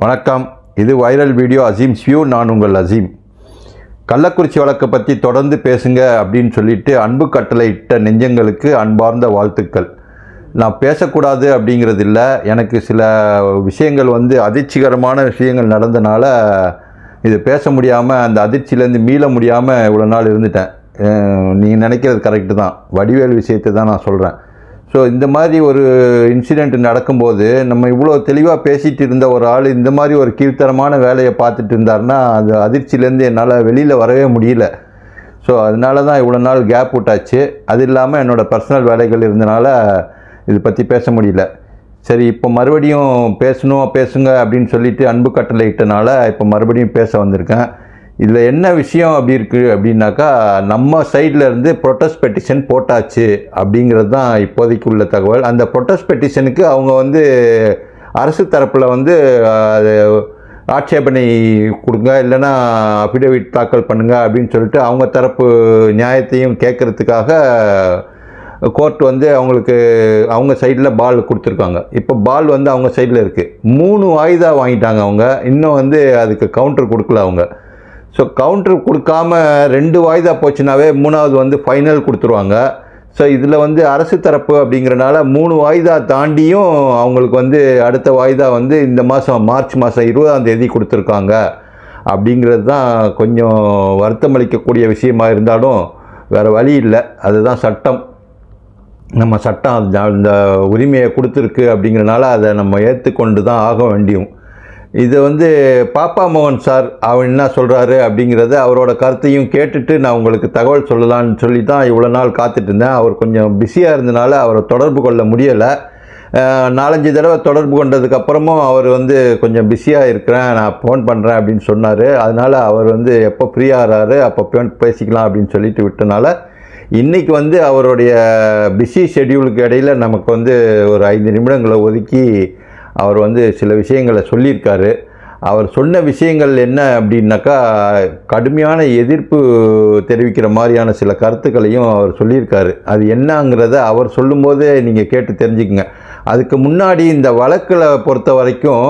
வணக்கம். இது viral video Aseem's view. நான் உங்கள் அசீம். கள்ளக்குறிச்சி வழக்கை பற்றி தொடர்ந்து பேசுங்க அப்படின்னு சொல்லிட்டு அன்பு கட்டளை இட்ட நெஞ்சங்களுக்கு அன்பார்ந்த வாழ்த்துக்கள். நான் பேசக்கூடாது அப்படிங்கிறது இல்லை, எனக்கு சில விஷயங்கள் அதிர்ச்சிகரமான விஷயங்கள் நடந்தனால இது பேச முடியாமல், அந்த அதிர்ச்சியிலேருந்து மீள முடியாமல் இவ்வளோ நாள் இருந்துட்டேன். நீங்கள் நினைக்கிறது கரெக்டு தான், வடிவேல் விஷயத்தை தான் நான் சொல்கிறேன். ஸோ இந்த மாதிரி ஒரு இன்சிடெண்ட் நடக்கும்போது நம்ம இவ்வளோ தெளிவாக பேசிகிட்டு இருந்த ஒரு ஆள் இந்த மாதிரி ஒரு கீழ்த்தரமான வேலையை பார்த்துட்டு இருந்தாருன்னா அது அதிர்ச்சியிலேருந்து என்னால் வெளியில் வரவே முடியல. ஸோ அதனால தான் இவ்வளோ நாள் கேப் விட்டாச்சு. அது இல்லாமல் என்னோடய பர்சனல் வேலைகள் இருந்தனால இது பற்றி பேச முடியல. சரி, இப்போ மறுபடியும் பேசுங்க அப்படின்னு சொல்லிட்டு அன்பு கட்டளை இட்டனால இப்போ மறுபடியும் பேச வந்திருக்கேன். இதில் என்ன விஷயம் அப்படி இருக்குது அப்படின்னாக்கா, நம்ம சைடில் இருந்து ப்ரொட்டஸ்ட் பெட்டிஷன் போட்டாச்சு அப்படிங்கிறது தான் இப்போதைக்கு உள்ள தகவல். அந்த ப்ரொட்டஸ்ட் பெட்டிஷனுக்கு அவங்க அரசு தரப்பில் அது ஆட்சேபனை கொடுங்க, இல்லைன்னா அஃபிடவிட் தாக்கல் பண்ணுங்க அப்படின்னு சொல்லிட்டு அவங்க தரப்பு நியாயத்தையும் கேட்குறதுக்காக கோர்ட் அவங்களுக்கு அவங்க சைடில் பால் கொடுத்துருக்காங்க. இப்போ பால் அவங்க சைடில் இருக்குது. 3 வாய்தா வாங்கிட்டாங்க அவங்க. இன்னும் அதுக்கு கவுண்டர் கொடுக்கல அவங்க. ஸோ கவுண்டர் கொடுக்காம 2 வாய்தா போச்சுனாவே 3வது ஃபைனல் கொடுத்துருவாங்க. ஸோ இதில் அரசு தரப்பு அப்படிங்கிறனால 3 வாய்தா தாண்டியும் அவங்களுக்கு அடுத்த வாய்தா இந்த மாதம் மார்ச் மாதம் 20ஆம் தேதி கொடுத்துருக்காங்க. அப்படிங்கிறது தான் கொஞ்சம் வருத்தமளிக்கக்கூடிய விஷயமா இருந்தாலும் வேறு வழி இல்லை. அதுதான் சட்டம். நம்ம சட்டம் அந்த உரிமையை கொடுத்துருக்கு அப்படிங்கிறனால அதை நம்ம ஏற்றுக்கொண்டு தான் ஆக வேண்டியும். இது பாப்பா மோகன் சார் அவர் என்ன சொல்கிறாரு அப்படிங்கிறத அவரோட கருத்தையும் கேட்டுட்டு நான் உங்களுக்கு தகவல் சொல்லலான்னு சொல்லி தான் இவ்வளோ நாள் காத்துட்டு இருந்தேன். அவர் கொஞ்சம் பிஸியாக இருந்தனால அவரை தொடர்பு கொள்ள முடியலை. 4-5 தடவை தொடர்பு கொண்டதுக்கப்புறமும் அவர் கொஞ்சம் பிஸியாக இருக்கிறேன், நான் ஃபோன் பண்ணுறேன் அப்படின்னு சொன்னார். அதனால் அவர் எப்போ ஃப்ரீயாகிறாரு அப்போ பேசிக்கலாம் அப்படின்னு சொல்லிட்டு விட்டனால இன்றைக்கி அவருடைய பிஸி ஷெட்யூலுக்கு இடையில் நமக்கு ஒரு 5 நிமிடங்களை ஒதுக்கி அவர் சில விஷயங்களை சொல்லியிருக்காரு. அவர் சொன்ன விஷயங்கள் என்ன அப்படின்னாக்கா, கடுமையான எதிர்ப்பு தெரிவிக்கிற மாதிரியான சில கருத்துக்களையும் அவர் சொல்லியிருக்காரு. அது என்னங்கிறத அவர் சொல்லும்போதே நீங்கள் கேட்டு தெரிஞ்சுக்குங்க. அதுக்கு முன்னாடி இந்த வழக்கில் பொறுத்த வரைக்கும்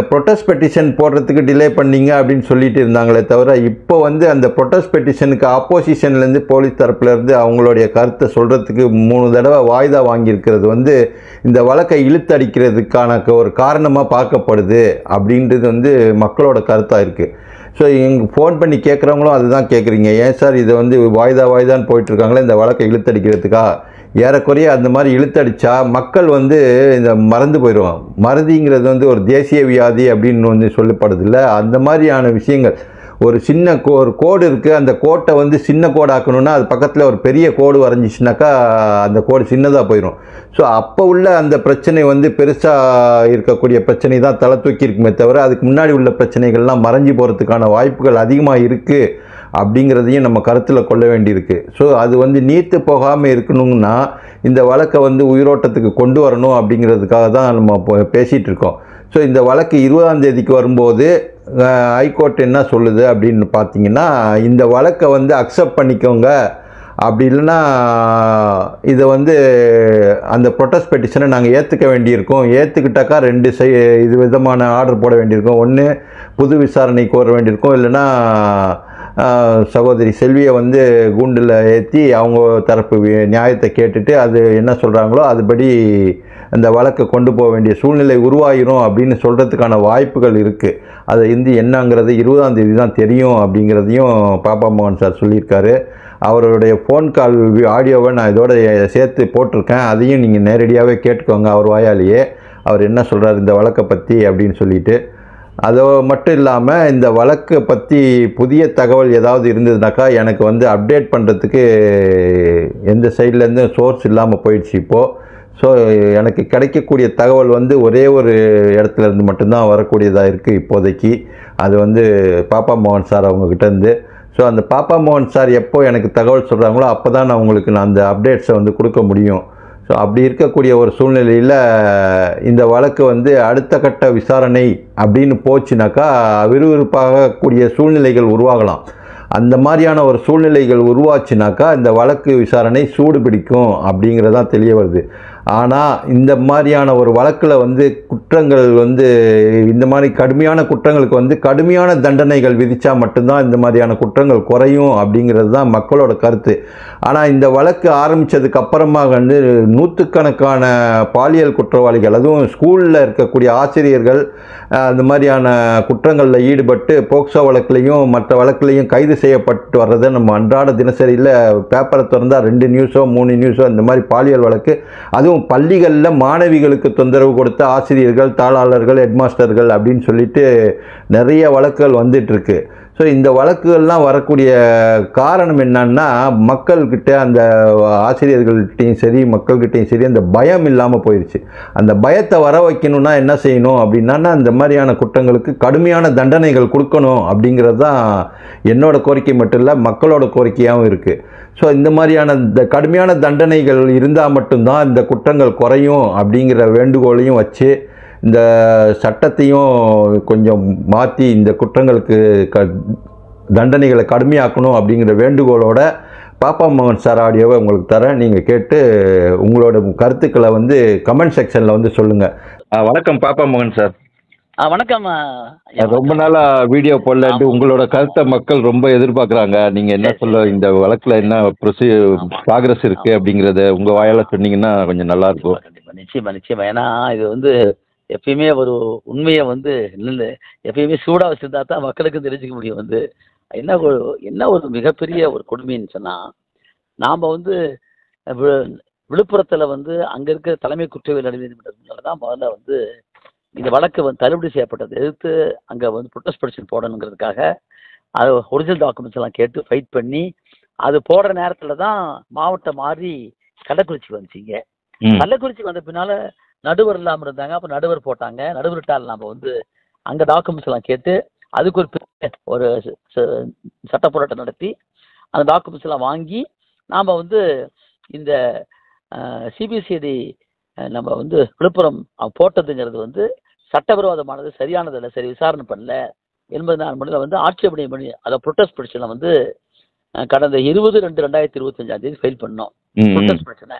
ப்ரொட்டஸ்ட் பெட்டிஷன் போடுறதுக்கு டிலே பண்ணிங்க அப்படின்னு சொல்லிட்டு இருந்தாங்களே தவிர, இப்போ அந்த ப்ரொட்டஸ்ட் பெட்டிஷனுக்கு ஆப்போசிஷன்லேருந்து போலீஸ் தரப்புலேருந்து அவங்களுடைய கருத்தை சொல்கிறதுக்கு 3 தடவை வாய்தா வாங்கியிருக்கிறது இந்த வழக்கை இழுத்தடிக்கிறதுக்கான ஒரு காரணமாக பார்க்கப்படுது அப்படின்றது மக்களோட கருத்தாக இருக்குது. ஸோ இங்கே ஃபோன் பண்ணி கேட்குறவங்களும் அதுதான் கேட்குறீங்க. ஏன் சார் இதை வாய்தான்னு போயிட்டுருக்காங்களே இந்த வழக்கை இழுத்தடிக்கிறதுக்கா? ஏறக்குறைய அந்த மாதிரி இழுத்தடிச்சா மக்கள் இந்த மறந்து போயிடுவாங்க. மறதிங்கிறது ஒரு தேசிய வியாதி அப்படின்னு சொல்லப்படுதில்ல. அந்த மாதிரியான விஷயங்கள், ஒரு சின்ன ஒரு கோடு இருக்குது, அந்த கோட்டை சின்ன கோடாக்கணுன்னா அது பக்கத்தில் ஒரு பெரிய கோடு வரைஞ்சிச்சுனாக்கா அந்த கோடு சின்னதாக போயிடும். ஸோ அப்போ உள்ள அந்த பிரச்சனை பெருசாக இருக்கக்கூடிய பிரச்சனை தான் தலை தூக்கி இருக்குமே தவிர, அதுக்கு முன்னாடி உள்ள பிரச்சனைகள்லாம் மறைஞ்சி போகிறதுக்கான வாய்ப்புகள் அதிகமாக இருக்குது அப்படிங்கிறதையும் நம்ம கருத்தில் கொள்ள வேண்டியிருக்கு. ஸோ அது நீர்த்து போகாமல் இருக்கணும்னா இந்த வழக்கை உயிரோட்டத்துக்கு கொண்டு வரணும் அப்படிங்கிறதுக்காக தான் நம்ம பேசிகிட்டு இருக்கோம். ஸோ இந்த வழக்கு 20ஆம் தேதிக்கு வரும்போது ஹைகோர்ட் என்ன சொல்லுது அப்படின்னு பார்த்தீங்கன்னா, இந்த வழக்கை அக்செப்ட் பண்ணிக்கோங்க, அப்படி இல்லைன்னா இதை அந்த ப்ரொட்டஸ்ட் பெட்டிஷனை நாங்கள் ஏற்றுக்க வேண்டியிருக்கோம். ஏற்றுக்கிட்டாக்கா 2 விதமான ஆர்டர் போட வேண்டியிருக்கோம். ஒன்று புது விசாரணை கோர வேண்டியிருக்கோம், இல்லைன்னா சகோதரி செல்வியை கூண்டில் ஏற்றி அவங்க தரப்பு நியாயத்தை கேட்டுட்டு அது என்ன சொல்கிறாங்களோ அதுபடி அந்த வழக்கை கொண்டு போக வேண்டிய சூழ்நிலை உருவாகிரும் அப்படின்னு சொல்கிறதுக்கான வாய்ப்புகள் இருக்குது. அது என்னங்கிறது 20ஆம் தேதி தான் தெரியும் அப்படிங்கிறதையும் பாப்பா மோகன் சார் சொல்லியிருக்காரு. அவருடைய ஃபோன் கால் ஆடியோவை நான் இதோட சேர்த்து போட்டிருக்கேன். அதையும் நீங்கள் நேரடியாகவே கேட்டுக்கோங்க அவர் வாயாலேயே. அவர் என்ன சொல்கிறார் இந்த வழக்கை பற்றி அப்படின்னு சொல்லிட்டு. அது மட்டும் இல்லாமல் இந்த வழக்கை பற்றி புதிய தகவல் ஏதாவது இருந்ததுனாக்கா எனக்கு அப்டேட் பண்ணுறதுக்கு எந்த சைட்லேருந்து சோர்ஸ் இல்லாமல் போயிடுச்சு இப்போது. ஸோ எனக்கு கிடைக்கக்கூடிய தகவல் ஒரே ஒரு இடத்துல இருந்து மட்டும்தான் வரக்கூடியதாக இருக்குது இப்போதைக்கு. அது பாப்பா மோகன் சார் அவங்கக்கிட்டேருந்து. ஸோ அந்த பாப்பா மோகன் சார் எப்போ எனக்கு தகவல் சொல்கிறாங்களோ அப்போ தான் நான் அந்த அப்டேட்ஸை கொடுக்க முடியும். ஸோ அப்படி இருக்கக்கூடிய ஒரு சூழ்நிலையில் இந்த வழக்கு அடுத்த கட்ட விசாரணை அப்படின்னு போச்சுனாக்கா விறுவிறுப்பாகக்கூடிய சூழ்நிலைகள் உருவாகலாம். அந்த மாதிரியான ஒரு சூழ்நிலைகள் உருவாச்சுனாக்கா இந்த வழக்கு விசாரணை சூடு பிடிக்கும் அப்படிங்கிறதான் தெரிய வருது. ஆனால் இந்த மாதிரியான ஒரு வழக்கில் வந்து குற்றங்கள் வந்து இந்த மாதிரி கடுமையான குற்றங்களுக்கு வந்து கடுமையான தண்டனைகள் விதித்தா மட்டும்தான் இந்த மாதிரியான குற்றங்கள் குறையும் அப்படிங்கிறது தான் மக்களோட கருத்து. ஆனால் இந்த வழக்கு ஆரம்பித்ததுக்கு அப்புறமா வந்து நூற்றுக்கணக்கான பாலியல் குற்றவாளிகள், அதுவும் ஸ்கூலில் இருக்கக்கூடிய ஆசிரியர்கள் அந்த மாதிரியான குற்றங்களில் ஈடுபட்டு போக்சோ வழக்குலையும் மற்ற வழக்குலையும் கைது செய்யப்பட்டு வர்றதை நம்ம அன்றாட தினசரியில் பேப்பரை திறந்தால் 2 நியூஸோ 3 நியூஸோ இந்த மாதிரி பாலியல் வழக்கு, அதுவும் பள்ளிகளில் மாணவிகளுக்கு தொந்தரவு கொடுத்த ஆசிரியர்கள், தாளாளர்கள், ஹெட்மாஸ்டர்கள் அப்படின்னு சொல்லிட்டு நிறைய வழக்குகள் வந்துட்டுருக்கு. ஸோ இந்த வழக்குகள்லாம் வரக்கூடிய காரணம் என்னன்னா, மக்கள்கிட்ட அந்த ஆசிரியர்கள்கிட்டையும் சரி மக்கள்கிட்டையும் சரி அந்த பயம் இல்லாமல் போயிடுச்சு. அந்த பயத்தை வர வைக்கணும்னா என்ன செய்யணும் அப்படின்னா, இந்த மாதிரியான குற்றங்களுக்கு கடுமையான தண்டனைகள் கொடுக்கணும் அப்படிங்கிறது தான் என்னோட கோரிக்கை மட்டும் இல்லை, மக்களோட கோரிக்கையாகவும் இருக்குது. ஸோ இந்த மாதிரியான கடுமையான தண்டனைகள் இருந்தால் மட்டும்தான் இந்த குற்றங்கள் குறையும் அப்படிங்கிற வேண்டுகோளையும் வச்சு இந்த சட்டத்தையும் கொஞ்சம் மாற்றி இந்த குற்றங்களுக்கு தண்டனைகளை கடுமையாக்கணும் அப்படிங்கிற வேண்டுகோளோட பாப்பா மோகன் சார் ஆடியோவை உங்களுக்கு தரேன். நீங்கள் கேட்டு உங்களோட கருத்துக்களை வந்து கமெண்ட் செக்ஷனில் வந்து சொல்லுங்கள். வணக்கம் பாப்பா மோகன் சார். வணக்கம். ரொம்ப நாளா வீடியோ போடலன்ட்டு உங்களோட கருத்தை மக்கள் ரொம்ப எதிர்பார்க்குறாங்க. நீங்கள் என்ன சொல்ல, இந்த வழக்கில் என்ன ப்ராக்ரஸ் இருக்குது அப்படிங்கிறத உங்கள் வாயால் சொன்னீங்கன்னா கொஞ்சம் நல்லாயிருக்கும். கண்டிப்பாக, நிச்சயமா நிச்சயமா. ஏன்னா இது வந்து எப்பயுமே ஒரு உண்மையை வந்து எப்பயுமே சூடாக வச்சுருந்தா தான் மக்களுக்கு தெரிஞ்சுக்க முடியும். வந்து என்ன ஒரு மிகப்பெரிய ஒரு கொடுமைன்னு சொன்னால், நாம் வந்து விழுப்புரத்தில் வந்து அங்கே இருக்கிற தலைமை குற்றவியல் நீதிமன்றத்தினால தான் முதல்ல வந்து இந்த வழக்கு வந்து தள்ளுபடி செய்யப்பட்டது. எதிர்த்து அங்கே வந்து ப்ரொட்டஸ்ட் பெட்டிஷன் போடணுங்கிறதுக்காக அது ஒரிஜினல் டாக்குமெண்ட்ஸ் எல்லாம் கேட்டு ஃபைட் பண்ணி அது போடுற நேரத்தில் தான் மாவட்டம் மாறி கள்ளக்குறிச்சி வந்துச்சிங்க. கள்ளக்குறிச்சி வந்த பின்னால நடுவர் இல்லாமல் இருந்தாங்க. அப்போ நடுவர் போட்டாங்க. நடுவர் விட்டால் நம்ம வந்து அங்கே டாக்குமெண்ட்ஸ் எல்லாம் கேட்டு அதுக்கு ஒரு சட்ட போராட்டம் நடத்தி அந்த டாக்குமெண்ட்ஸ் எல்லாம் வாங்கி நாம் வந்து இந்த சிபிசிஐடி நம்ம வந்து விழுப்புரம் போட்டதுங்கிறது வந்து சட்டவிரோதமானது, சரியானதில்லை, சரி விசாரணை பண்ணல என்பதனால் முறையில் வந்து ஆட்சேபனை பண்ணி அதை ப்ரொட்டஸ்ட் பெட்டிஷனை வந்து கடந்த 20/2/2025 ஃபைல் பண்ணோம். ப்ரொட்டஸ்ட் பெட்டிஷனை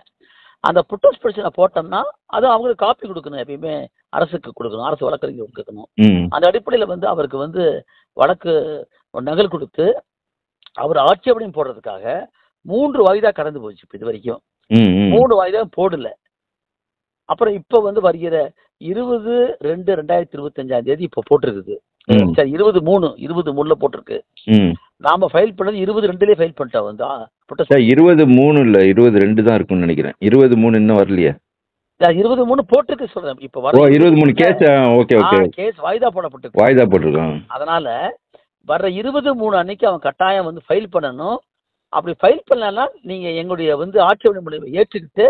அந்த ப்ரொட்டஸ்ட் பெட்டிஷனை போட்டோம்னா அது அவங்களுக்கு காப்பி கொடுக்கணும், எப்பயுமே அரசுக்கு கொடுக்கணும், அரசு வழக்கறிஞர் கொடுக்கணும். அந்த அடிப்படையில் வந்து அவருக்கு வந்து வழக்கு ஒரு நகல் கொடுத்து அவர் ஆட்சேபனையும் போடுறதுக்காக 3 வாய்தா கடந்து போச்சு. இப்போ இது வரைக்கும் 3 வாய்தா போடல. அப்புறம் இப்போ வந்து வருகிற 20/2/2025 இப்போ போட்டிருக்குது. சரி, 23 போட்டிருக்கு. நாம ஃபைல் பண்ணது 22 ஃபைல் பண்ணிட்டோம். வந்து 23 இல்ல 22 தான் இருக்கும்னு நினைக்கிறேன். 23 இன்னும் வரலையே. 23 போட்டிருக்கு சொல்றேன். இப்போ வர 23 கேஸ். ஓகே ஓகே, கேஸ் வாய்தா போட்டிருக்கான். அதனால வர்ற 23 அன்னைக்கு அவன் கட்டாயம் வந்து ஃபைல் பண்ணணும். அப்படி ஃபைல் பண்ணலன்னா நீங்க எங்களுடைய வந்து ஆட்சேபனை முடிவை ஏற்றுக்கிட்டு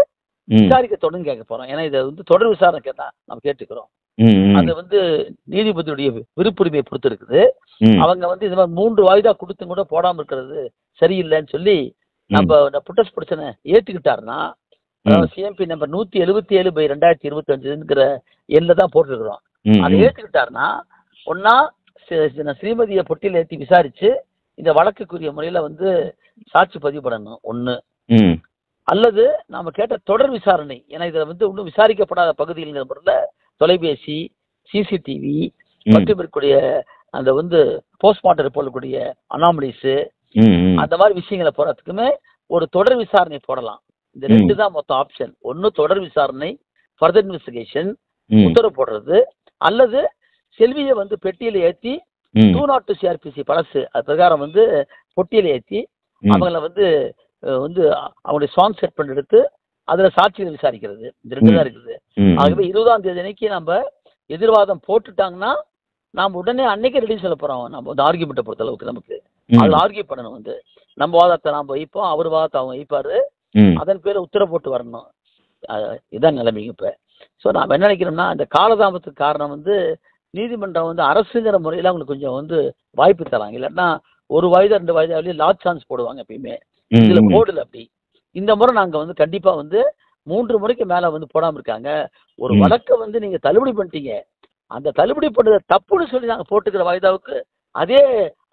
விசாரிக்க தொடர்ந்து கேட்க போறோம். ஏன்னா இதை வந்து தொடர் விசாரணை கேட்டா நம்ம கேட்டுக்கிறோம். அது வந்து நீதிபதியுடைய விருப்புரிமையை பொறுத்து இருக்குது. அவங்க வந்து இது மாதிரி 3 வாய்தா கொடுத்தும் கூட போடாம இருக்கிறது சரியில்லைன்னு சொல்லி நம்ம ப்ரொட்டஸ்ட் பெட்டிஷனை ஏற்றுக்கிட்டாருன்னா, சிஎம்பி நம்பர் 177/2025 எண்ணில் தான் போட்டிருக்கிறோம். அதை ஏற்றுக்கிட்டாருன்னா ஒன்னா ஸ்ரீமதியை பொட்டியில் ஏற்றி விசாரிச்சு இந்த வழக்குக்குரிய முறையில வந்து சாட்சி பதிவு பண்ணணும் ஒண்ணு, அல்லது நாம கேட்ட தொடர் விசாரணை. ஏன்னா இதுல வந்து இன்னும் விசாரிக்கப்படாத பகுதிகள் பொருள் தொலைபேசி, சிசிடிவி மற்றும் இருக்கக்கூடிய அந்த வந்து போஸ்ட்மார்ட்டம் ரிப்போர்ட் கூடிய அனாமலிஸ் அந்த மாதிரி விஷயங்களை போறதுக்குமே ஒரு தொடர் விசாரணை போடலாம். இந்த 2 தான் மொத்த ஆப்ஷன். ஒன்னு தொடர் விசாரணை, ஃபர்தர் இன்வெஸ்டிகேஷன் உத்தரவு போடுறது, அல்லது செல்வியை வந்து பெட்டியில ஏற்றி 202 CRPC பழசு அது பிரகாரம் வந்து பொட்டியில ஏற்றி அவங்கள வந்து அவங்களுடைய சாங் செட் பண்ணி எடுத்து அதுல சாட்சிகள் விசாரிக்கிறது. இந்த 2 தான் இருக்குது. ஆகவே 20ஆம் தேதி அன்னைக்கு நம்ம எதிர்வாதம் போட்டுட்டாங்கன்னா நாம் உடனே அன்னைக்கே ரெடி சொல்ல போறோம். நம்ம வந்து ஆர்கியூமெண்ட்டை பொறுத்த அளவுக்கு நமக்கு அதில் ஆர்கியூ பண்ணணும். வந்து நம்ம வாதத்தை நாம் வைப்போம், அவர் வாதத்தை அவங்க வைப்பாரு. அதன் பேர் உத்தரவு போட்டு வரணும். இதுதான் நிலைமைங்க இப்ப. ஸோ நாம் என்ன நினைக்கிறோம்னா, இந்த காலதாமத்துக்கு காரணம் வந்து நீதிமன்றம் வந்து அரசுங்கிற முறையில் அவங்களுக்கு கொஞ்சம் வந்து வாய்ப்பு தராங்க. இல்லைன்னா 1 வாய்தா 2 வாய்தாவிலேயே லாட் சான்ஸ் போடுவாங்க. எப்பயுமே இதுல போடல. அப்படி இந்த முறை நாங்க வந்து கண்டிப்பா வந்து 3 முறைக்கு மேல வந்து போடாம இருக்காங்க. ஒரு வழக்கை வந்து நீங்க தள்ளுபடி பண்ணிட்டீங்க, அந்த தள்ளுபடி பண்ணத தப்புன்னு சொல்லி நாங்க போட்டுக்கிற வாய்தாவுக்கு அதே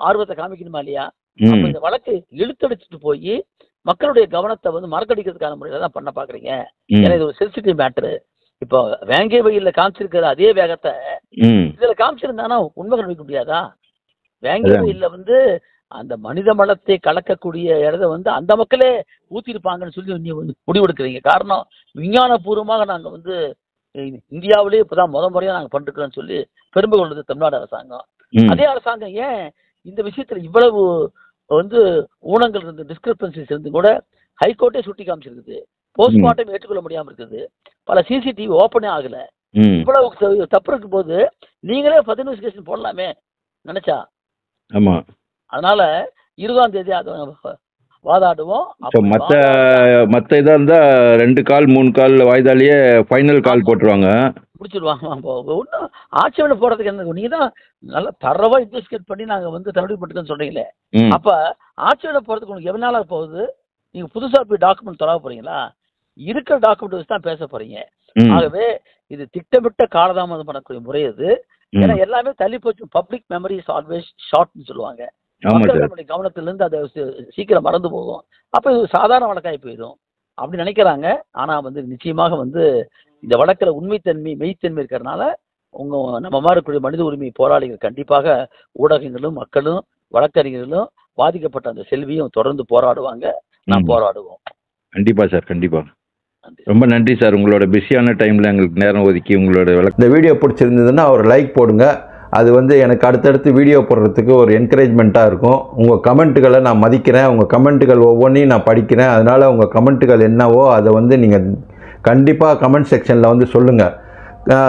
ஆர்வத்தை காமிக்கணுமா இல்லையா? அப்ப இந்த வழக்கு இழுத்தடிச்சுட்டு போய் மக்களுடைய கவனத்தை வந்து மறக்கடிக்கிறதுக்கான முறையில தான் பண்ண பாக்குறீங்க. ஏன்னா இது ஒரு சென்சிட்டிவ் மேட்டரு. இப்போ வேங்கை வயல்ல காமிச்சிருக்கிற அதே வேகத்தை இதுல காமிச்சிருந்தானா உண்மை கண்டுபிடிக்க முடியாதா? வேங்கை வயல்ல வந்து அந்த மனித மலத்தை கலக்கக்கூடிய இடத்த வந்து அந்த மக்களே ஊத்திருப்பாங்கன்னு சொல்லி நீ வந்து முடிவெடுக்கிறீங்க. காரணம் விஞ்ஞான பூர்வமாக நாங்க வந்து இந்தியாவிலேயே இப்பதான் முறையா நாங்க பண்ணிருக்கிறோம்னு சொல்லி பெருமை கொண்டது தமிழ்நாடு அரசாங்கம். அதே அரசாங்கம் ஏன் இந்த விஷயத்துல இவ்வளவு வந்து ஊனங்கள் இருந்து டிஸ்கிரிபன்சிஸ் இருந்து கூட ஹைகோர்ட்டே சுட்டி காமிச்சிருக்குது. போஸ்ட்மார்ட்டம் ஏற்றுக்கொள்ள முடியாம இருக்குது. பல சிசிடிவி ஓப்பனே ஆகல. இவ்வளவு தப்பு இருக்கும் போது நீங்களே இன்வெஸ்டிகேஷன் போடலாமே நினைச்சா. ஆமா, அதனால 20ஆம் தேதி வாதாடுவோம். மத்த இதா இருந்தா 2 கால் 3 கால் வாய்தாலேயே ஃபைனல் கால் போட்டுருவாங்க, முடிச்சிருவாங்க. ஒன்றும் ஆட்சேபனை போடுறதுக்கு என்ன, நீங்க தான் நல்லா தரவா இன்வெஸ்டிகேட் பண்ணி நாங்க வந்து தள்ளுபடிப்பட்டுன்னு சொல்றீங்களே. அப்ப ஆட்சேபனை போறதுக்கு உங்களுக்கு எவ்வளவு நாளா போகுது? நீங்க புதுசா போய் டாக்குமெண்ட் தர போறீங்களா? இருக்கிற டாக்குமெண்ட் வச்சு தான் பேச போறீங்க. ஆகவே இது திட்டமிட்ட காலதாமதம் பண்ணக்கூடிய முறை அது. ஏன்னா எல்லாமே தள்ளி போச்சு. பப்ளிக் மெமரி இஸ் ஆல்வேஸ் ஷார்ட்னு சொல்லுவாங்க. மக்களுடைய கவனத்திலிருந்து அதை சீக்கிரம் மறந்து போகும். அப்ப இது சாதாரண வழக்காய் போயிடும் அப்படி நினைக்கிறாங்க. ஆனா வந்து நிச்சயமாக வந்து இந்த வழக்கில் உண்மைத்தன்மை மெய்த்தன்மை இருக்கிறதுனால நம்ம மாதிரி இருக்கக்கூடிய மனித உரிமை போராளிகள் கண்டிப்பாக ஊடகங்களும் மக்களும் வழக்கறிஞர்களும் பாதிக்கப்பட்ட அந்த செல்வியும் தொடர்ந்து போராடுவாங்க. நாம் போராடுவோம். கண்டிப்பா சார், கண்டிப்பா. ரொம்ப நன்றி சார். உங்களோட பிஸியான டைம்ல எங்களுக்கு நேரம் ஒதுக்கி உங்களோட இந்த வீடியோ பிடிச்சிருந்ததுன்னா ஒரு லைக் போடுங்க. அது வந்து எனக்கு அடுத்தடுத்து வீடியோ போடுறதுக்கு ஒரு என்கரேஜ்மெண்ட்டாக இருக்கும். உங்கள் கமெண்ட்டுகளை நான் மதிக்கிறேன். உங்கள் கமெண்ட்டுகள் ஒவ்வொன்றையும் நான் படிக்கிறேன். அதனால் உங்கள் கமெண்ட்டுகள் என்னவோ அதை வந்து நீங்கள் கண்டிப்பாக கமெண்ட் செக்ஷனில் வந்து சொல்லுங்கள்.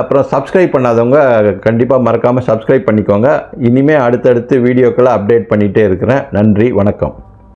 அப்புறம் சப்ஸ்கிரைப் பண்ணாதவங்க கண்டிப்பாக மறக்காமல் சப்ஸ்கிரைப் பண்ணிக்கோங்க. இனிமேல் அடுத்தடுத்து வீடியோக்களை அப்டேட் பண்ணிகிட்டே இருக்கிறேன். நன்றி, வணக்கம்.